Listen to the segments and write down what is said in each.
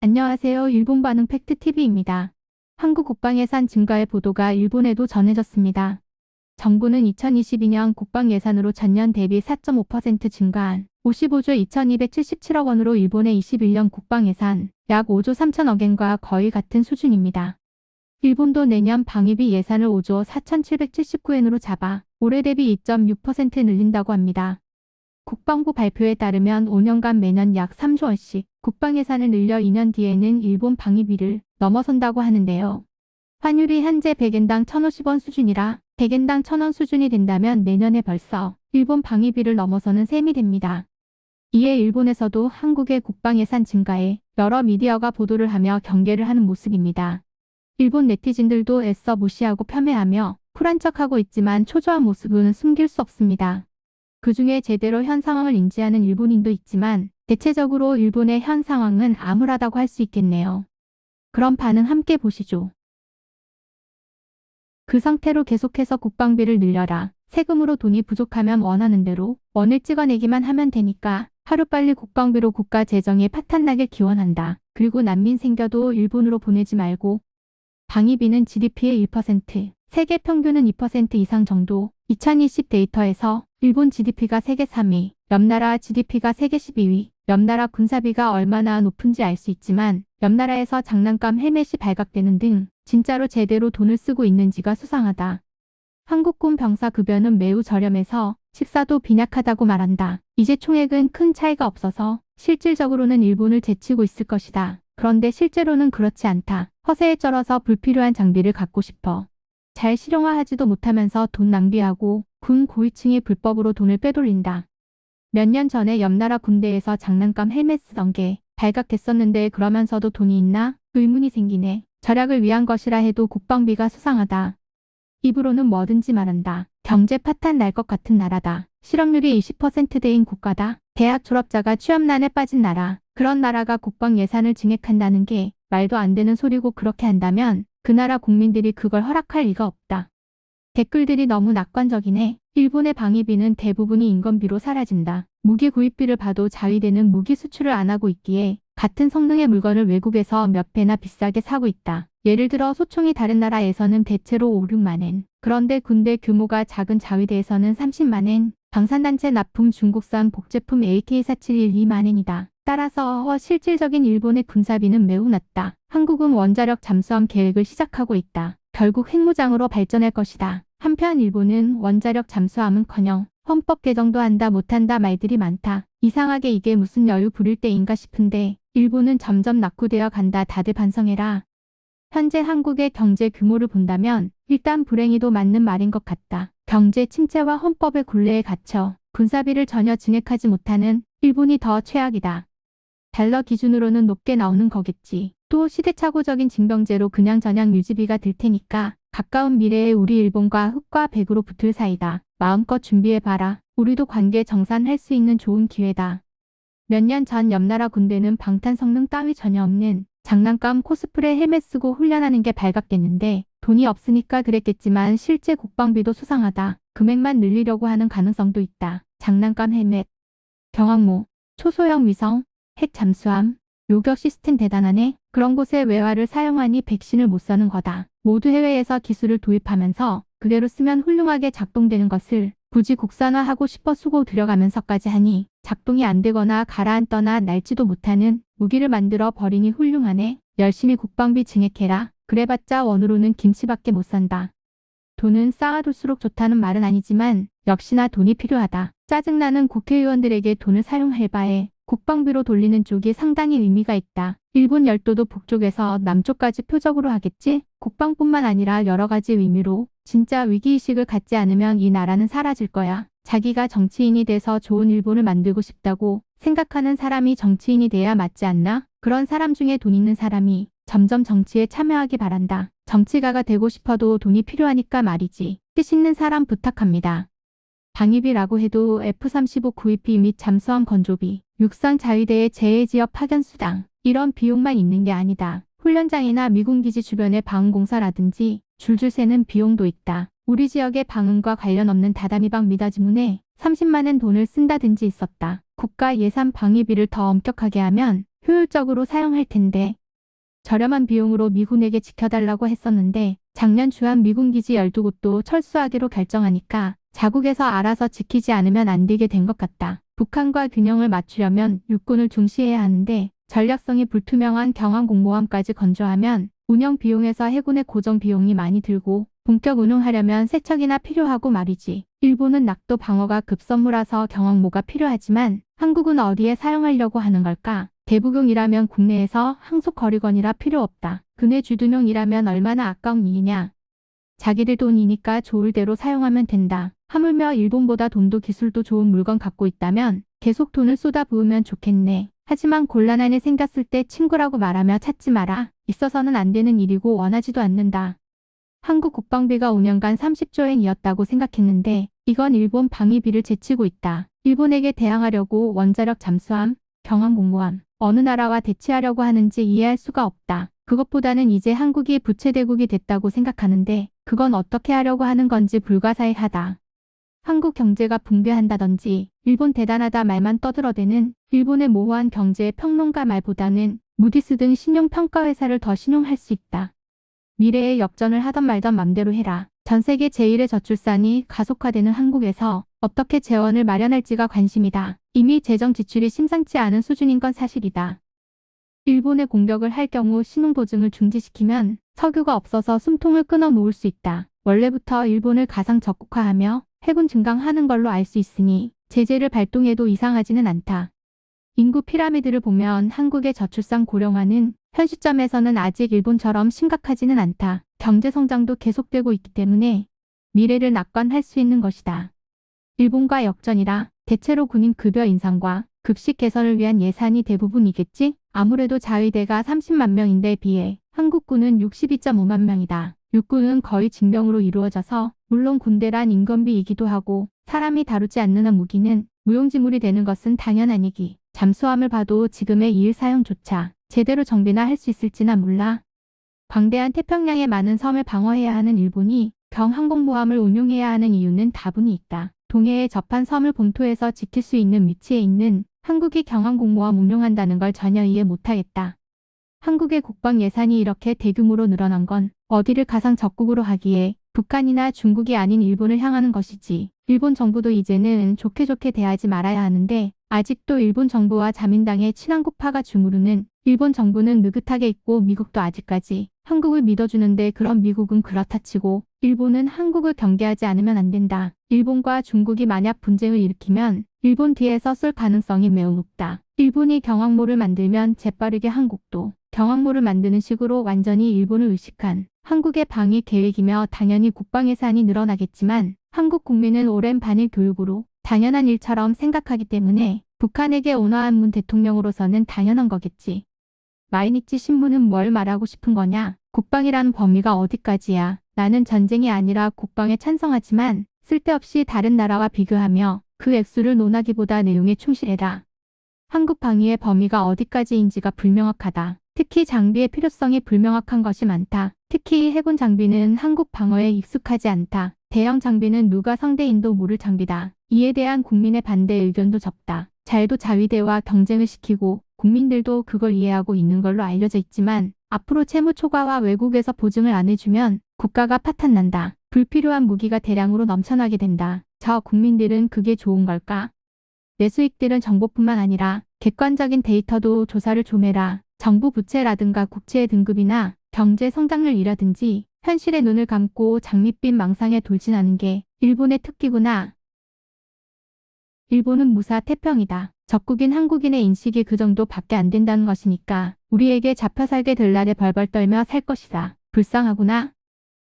안녕하세요. 일본 반응 팩트TV입니다. 한국 국방 예산 증가의 보도가 일본에도 전해졌습니다. 정부는 2022년 국방 예산으로 전년 대비 4.5% 증가한 55조 2277억 원으로 일본의 21년 국방 예산 약 5조 3천억 엔과 거의 같은 수준입니다. 일본도 내년 방위비 예산을 5조 4779엔으로 잡아 올해 대비 2.6% 늘린다고 합니다. 국방부 발표에 따르면 5년간 매년 약 3조 원씩 국방 예산을 늘려 2년 뒤에는 일본 방위비를 넘어선다고 하는데요. 환율이 현재 100엔당 1,050원 수준이라 100엔당 1,000원 수준이 된다면 내년에 벌써 일본 방위비를 넘어서는 셈이 됩니다. 이에 일본에서도 한국의 국방 예산 증가에 여러 미디어가 보도를 하며 경계를 하는 모습입니다. 일본 네티즌들도 애써 무시하고 폄훼하며 쿨한 척하고 있지만 초조한 모습은 숨길 수 없습니다. 그중에 제대로 현 상황을 인지하는 일본인도 있지만 대체적으로 일본의 현 상황은 암울하다고 할 수 있겠네요. 그럼 반응 함께 보시죠. 그 상태로 계속해서 국방비를 늘려라. 세금으로 돈이 부족하면 원하는 대로 원을 찍어내기만 하면 되니까 하루빨리 국방비로 국가 재정에 파탄나길 기원한다. 그리고 난민 생겨도 일본으로 보내지 말고 방위비는 GDP의 1%, 세계 평균은 2% 이상 정도. 2020 데이터에서 일본 GDP가 세계 3위, 옆나라 GDP가 세계 12위, 옆나라 군사비가 얼마나 높은지 알 수 있지만 옆나라에서 장난감 헬멧이 발각되는 등 진짜로 제대로 돈을 쓰고 있는지가 수상하다. 한국군 병사 급여는 매우 저렴해서 식사도 빈약하다고 말한다. 이제 총액은 큰 차이가 없어서 실질적으로는 일본을 제치고 있을 것이다. 그런데 실제로는 그렇지 않다. 허세에 쩔어서 불필요한 장비를 갖고 싶어 잘 실용화하지도 못하면서 돈 낭비하고 군 고위층이 불법으로 돈을 빼돌린다. 몇 년 전에 옆나라 군대에서 장난감 헬멧 쓰던 게 발각됐었는데 그러면서도 돈이 있나? 의문이 생기네. 절약을 위한 것이라 해도 국방비가 수상하다. 입으로는 뭐든지 말한다. 경제 파탄 날 것 같은 나라다. 실업률이 20%대인 국가다. 대학 졸업자가 취업난에 빠진 나라. 그런 나라가 국방 예산을 증액한다는 게 말도 안 되는 소리고 그렇게 한다면 그 나라 국민들이 그걸 허락할 리가 없다. 댓글들이 너무 낙관적이네. 일본의 방위비는 대부분이 인건비로 사라진다. 무기 구입비를 봐도 자위대는 무기 수출을 안 하고 있기에 같은 성능의 물건을 외국에서 몇 배나 비싸게 사고 있다. 예를 들어 소총이 다른 나라에서는 대체로 5, 6만엔. 그런데 군대 규모가 작은 자위대에서는 30만엔. 방산단체 납품 중국산 복제품 AK-47 2만엔이다. 따라서 실질적인 일본의 군사비는 매우 낮다. 한국은 원자력 잠수함 계획을 시작하고 있다. 결국 핵무장으로 발전할 것이다. 한편 일본은 원자력 잠수함은커녕 헌법 개정도 한다 못한다 말들이 많다. 이상하게 이게 무슨 여유 부릴 때인가 싶은데 일본은 점점 낙후되어 간다. 다들 반성해라. 현재 한국의 경제 규모를 본다면 일단 불행히도 맞는 말인 것 같다. 경제 침체와 헌법의 굴레에 갇혀 군사비를 전혀 증액하지 못하는 일본이 더 최악이다. 달러 기준으로는 높게 나오는 거겠지. 또 시대착오적인 징병제로 그냥저냥 유지비가 들 테니까 가까운 미래에 우리 일본과 흑과 백으로 붙을 사이다. 마음껏 준비해봐라. 우리도 관계 정산할 수 있는 좋은 기회다. 몇 년 전 옆나라 군대는 방탄 성능 따위 전혀 없는 장난감 코스프레 헬멧 쓰고 훈련하는 게 발각됐는데 돈이 없으니까 그랬겠지만 실제 국방비도 수상하다. 금액만 늘리려고 하는 가능성도 있다. 장난감 헬멧, 경항모, 초소형 위성, 핵 잠수함, 요격 시스템 대단하네. 그런 곳에 외화를 사용하니 백신을 못 사는 거다. 모두 해외에서 기술을 도입하면서 그대로 쓰면 훌륭하게 작동되는 것을 굳이 국산화하고 싶어 수고 들여가면서까지 하니 작동이 안 되거나 가라앉거나 날지도 못하는 무기를 만들어 버리니 훌륭하네. 열심히 국방비 증액해라. 그래봤자 원으로는 김치밖에 못 산다. 돈은 쌓아둘수록 좋다는 말은 아니지만 역시나 돈이 필요하다. 짜증나는 국회의원들에게 돈을 사용할 바에 국방비로 돌리는 쪽이 상당히 의미가 있다. 일본 열도도 북쪽에서 남쪽까지 표적으로 하겠지? 국방뿐만 아니라 여러 가지 의미로 진짜 위기의식을 갖지 않으면 이 나라는 사라질 거야. 자기가 정치인이 돼서 좋은 일본을 만들고 싶다고 생각하는 사람이 정치인이 돼야 맞지 않나? 그런 사람 중에 돈 있는 사람이 점점 정치에 참여하기 바란다. 정치가가 되고 싶어도 돈이 필요하니까 말이지. 뜻 있는 사람 부탁합니다. 방위비라고 해도 F-35 구입비 및 잠수함 건조비, 육상 자위대의 재해지역 파견 수당 이런 비용만 있는 게 아니다. 훈련장이나 미군기지 주변의 방음공사라든지 줄줄 새는 비용도 있다. 우리 지역의 방음과 관련 없는 다다미방 미다지문에 30만엔 돈을 쓴다든지 있었다. 국가 예산 방위비를 더 엄격하게 하면 효율적으로 사용할 텐데. 저렴한 비용으로 미군에게 지켜달라고 했었는데 작년 주한 미군 기지 12곳도 철수하기로 결정하니까 자국에서 알아서 지키지 않으면 안 되게 된 것 같다. 북한과 균형을 맞추려면 육군을 중시해야 하는데 전략성이 불투명한 경항공모함까지 건조하면 운영 비용에서 해군의 고정 비용이 많이 들고 본격 운용하려면 세척이나 필요하고 말이지. 일본은 낙도 방어가 급선무라서 경항모가 필요하지만 한국은 어디에 사용하려고 하는 걸까? 대북용이라면 국내에서 항속거리건이라 필요 없다. 근해 주둔용이라면 얼마나 아까운 일이냐. 자기들 돈이니까 좋을 대로 사용하면 된다. 하물며 일본보다 돈도 기술도 좋은 물건 갖고 있다면 계속 돈을 쏟아부으면 좋겠네. 하지만 곤란한 일 생겼을 때 친구라고 말하며 찾지 마라. 있어서는 안 되는 일이고 원하지도 않는다. 한국 국방비가 5년간 30조엔이었다고 생각했는데 이건 일본 방위비를 제치고 있다. 일본에게 대항하려고 원자력 잠수함, 경항공모함, 어느 나라와 대치하려고 하는지 이해할 수가 없다. 그것보다는 이제 한국이 부채대국이 됐다고 생각하는데 그건 어떻게 하려고 하는 건지 불가사의하다. 한국 경제가 붕괴한다든지 일본 대단하다 말만 떠들어대는 일본의 모호한 경제 평론가 말보다는 무디스 등 신용평가회사를 더 신용할 수 있다. 미래에 역전을 하던 말던 맘대로 해라. 전 세계 제1의 저출산이 가속화되는 한국에서 어떻게 재원을 마련할지가 관심이다. 이미 재정 지출이 심상치 않은 수준인 건 사실이다. 일본에 공격을 할 경우 신용보증을 중지시키면 석유가 없어서 숨통을 끊어 놓을 수 있다. 원래부터 일본을 가상 적국화하며 해군 증강하는 걸로 알 수 있으니 제재를 발동해도 이상하지는 않다. 인구 피라미드를 보면 한국의 저출산 고령화는 현 시점에서는 아직 일본처럼 심각하지는 않다. 경제 성장도 계속되고 있기 때문에 미래를 낙관할 수 있는 것이다. 일본과 역전이라 대체로 군인 급여 인상과 급식 개선을 위한 예산이 대부분이겠지? 아무래도 자위대가 30만 명인데 비해 한국군은 62.5만 명이다. 육군은 거의 징병으로 이루어져서 물론 군대란 인건비이기도 하고 사람이 다루지 않는 한 무기는 무용지물이 되는 것은 당연한 얘기. 잠수함을 봐도 지금의 이일 사용조차 제대로 정비나 할 수 있을지나 몰라. 광대한 태평양의 많은 섬을 방어해야 하는 일본이 경항공모함을 운용해야 하는 이유는 다분히 있다. 동해에 접한 섬을 본토에서 지킬 수 있는 위치에 있는 한국이 경항공모함 운용한다는 걸 전혀 이해 못하겠다. 한국의 국방 예산이 이렇게 대규모로 늘어난 건 어디를 가상 적국으로 하기에 북한이나 중국이 아닌 일본을 향하는 것이지. 일본 정부도 이제는 좋게 좋게 대하지 말아야 하는데 아직도 일본 정부와 자민당의 친한국파가 주무르는 일본 정부는 느긋하게 있고 미국도 아직까지 한국을 믿어주는데 그런 미국은 그렇다 치고 일본은 한국을 경계하지 않으면 안 된다. 일본과 중국이 만약 분쟁을 일으키면 일본 뒤에서 쏠 가능성이 매우 높다. 일본이 경항모를 만들면 재빠르게 한국도 경항모를 만드는 식으로 완전히 일본을 의식한 한국의 방위 계획이며 당연히 국방 예산이 늘어나겠지만 한국 국민은 오랜 반일 교육으로 당연한 일처럼 생각하기 때문에 북한에게 온화한 문 대통령으로서는 당연한 거겠지. 마이니치 신문은 뭘 말하고 싶은 거냐? 국방이라는 범위가 어디까지야? 나는 전쟁이 아니라 국방에 찬성하지만 쓸데없이 다른 나라와 비교하며 그 액수를 논하기보다 내용에 충실해라. 한국 방위의 범위가 어디까지인지가 불명확하다. 특히 장비의 필요성이 불명확한 것이 많다. 특히 해군 장비는 한국 방어에 익숙하지 않다. 대형 장비는 누가 상대인도 모를 장비다. 이에 대한 국민의 반대 의견도 적다. 잘도 자위대와 경쟁을 시키고 국민들도 그걸 이해하고 있는 걸로 알려져 있지만 앞으로 채무 초과와 외국에서 보증을 안 해주면 국가가 파탄난다. 불필요한 무기가 대량으로 넘쳐나게 된다. 저 국민들은 그게 좋은 걸까? 내 수익들은 정보뿐만 아니라 객관적인 데이터도 조사를 좀 해라. 정부 부채라든가 국채의 등급이나 경제 성장률이라든지 현실에 눈을 감고 장밋빛 망상에 돌진하는 게 일본의 특기구나. 일본은 무사 태평이다. 적국인 한국인의 인식이 그 정도밖에 안 된다는 것이니까 우리에게 잡혀 살게 될 날에 벌벌 떨며 살 것이다. 불쌍하구나.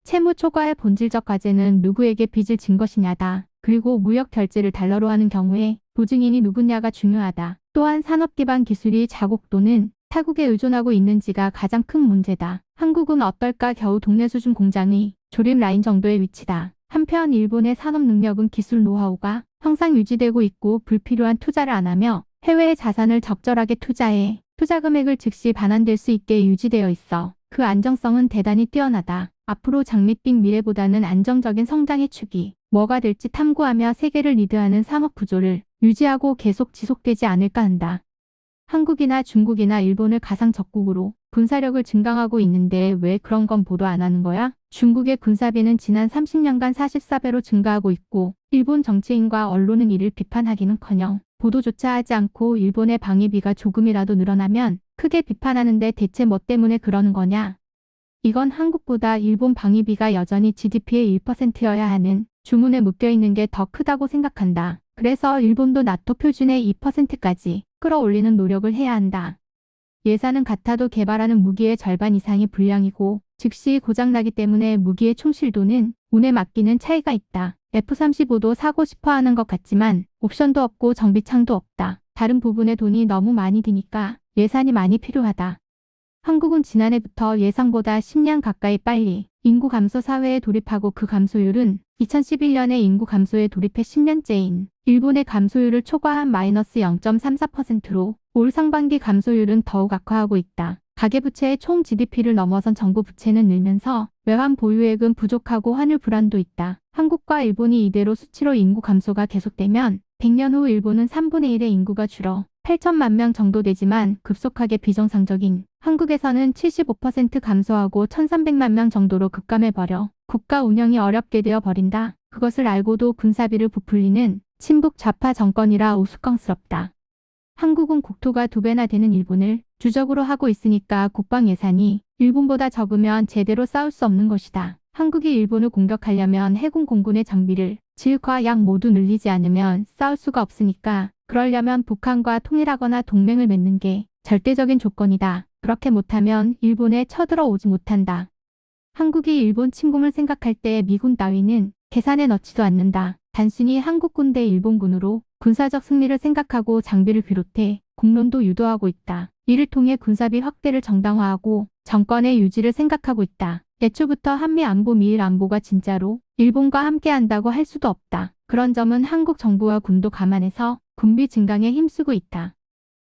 채무 초과의 본질적 과제는 누구에게 빚을 진 것이냐다. 그리고 무역 결제를 달러로 하는 경우에 보증인이 누구냐가 중요하다. 또한 산업 기반 기술이 자국 또는 타국에 의존하고 있는지가 가장 큰 문제다. 한국은 어떨까 겨우 동네 수준 공장의 조립 라인 정도의 위치다. 한편 일본의 산업 능력은 기술 노하우가 항상 유지되고 있고 불필요한 투자를 안 하며 해외의 자산을 적절하게 투자해 투자 금액을 즉시 반환될 수 있게 유지되어 있어. 그 안정성은 대단히 뛰어나다. 앞으로 장밋빛 미래보다는 안정적인 성장의 축이 뭐가 될지 탐구하며 세계를 리드하는 산업 구조를 유지하고 계속 지속되지 않을까 한다. 한국이나 중국이나 일본을 가상 적국으로 군사력을 증강하고 있는데 왜 그런 건 보도 안 하는 거야? 중국의 군사비는 지난 30년간 44배로 증가하고 있고 일본 정치인과 언론은 이를 비판하기는커녕 보도조차 하지 않고 일본의 방위비가 조금이라도 늘어나면 크게 비판하는데 대체 뭐 때문에 그러는 거냐? 이건 한국보다 일본 방위비가 여전히 GDP의 1%여야 하는 주문에 묶여있는 게 더 크다고 생각한다. 그래서 일본도 나토 표준의 2%까지 끌어올리는 노력을 해야 한다. 예산은 같아도 개발하는 무기의 절반 이상이 불량이고 즉시 고장나기 때문에 무기의 총실도는 운에 맡기는 차이가 있다. F-35도 사고 싶어 하는 것 같지만 옵션도 없고 정비창도 없다. 다른 부분에 돈이 너무 많이 드니까 예산이 많이 필요하다. 한국은 지난해부터 예상보다 10년 가까이 빨리 인구 감소 사회에 돌입하고 그 감소율은 2011년에 인구 감소에 돌입해 10년째인 일본의 감소율을 초과한 마이너스 0.34%로 올 상반기 감소율은 더욱 악화하고 있다. 가계부채의 총 GDP를 넘어선 정부 부채는 늘면서 외환 보유액은 부족하고 환율 불안도 있다. 한국과 일본이 이대로 수치로 인구 감소가 계속되면 100년 후 일본은 3분의 1의 인구가 줄어 8천만 명 정도 되지만 급속하게 비정상적인 한국에서는 75% 감소하고 1,300만 명 정도로 급감해버려 국가 운영이 어렵게 되어 버린다. 그것을 알고도 군사비를 부풀리는 친북 좌파 정권이라 우스꽝스럽다. 한국은 국토가 2배나 되는 일본을 주적으로 하고 있으니까 국방 예산이 일본보다 적으면 제대로 싸울 수 없는 것이다. 한국이 일본을 공격하려면 해군 공군의 장비를 질과 양 모두 늘리지 않으면 싸울 수가 없으니까 그러려면 북한과 통일하거나 동맹을 맺는 게 절대적인 조건이다. 그렇게 못하면 일본에 쳐들어오지 못한다. 한국이 일본 침공을 생각할 때 미군 따위는 계산에 넣지도 않는다. 단순히 한국군 대 일본군으로 군사적 승리를 생각하고 장비를 비롯해 국론도 유도하고 있다. 이를 통해 군사비 확대를 정당화하고 정권의 유지를 생각하고 있다. 애초부터 한미 안보 미일 안보가 진짜로 일본과 함께한다고 할 수도 없다. 그런 점은 한국 정부와 군도 감안해서 군비 증강에 힘쓰고 있다.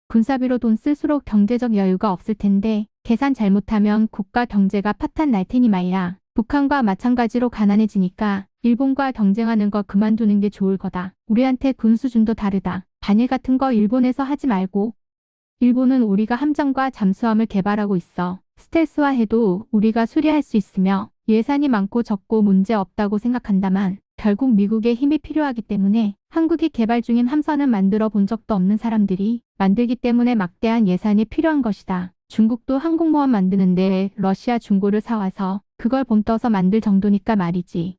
군사비로 돈 쓸수록 경제적 여유가 없을 텐데 계산 잘못하면 국가 경제가 파탄 날 테니 말이야. 북한과 마찬가지로 가난해지니까 일본과 경쟁하는 거 그만두는 게 좋을 거다. 우리한테 군 수준도 다르다. 반일 같은 거 일본에서 하지 말고. 일본은 우리가 함정과 잠수함을 개발하고 있어. 스텔스화 해도 우리가 수리할 수 있으며 예산이 많고 적고 문제 없다고 생각한다만 결국 미국의 힘이 필요하기 때문에 한국이 개발 중인 함선은 만들어 본 적도 없는 사람들이 만들기 때문에 막대한 예산이 필요한 것이다. 중국도 항공모함 만드는데 러시아 중고를 사와서 그걸 본떠서 만들 정도니까 말이지.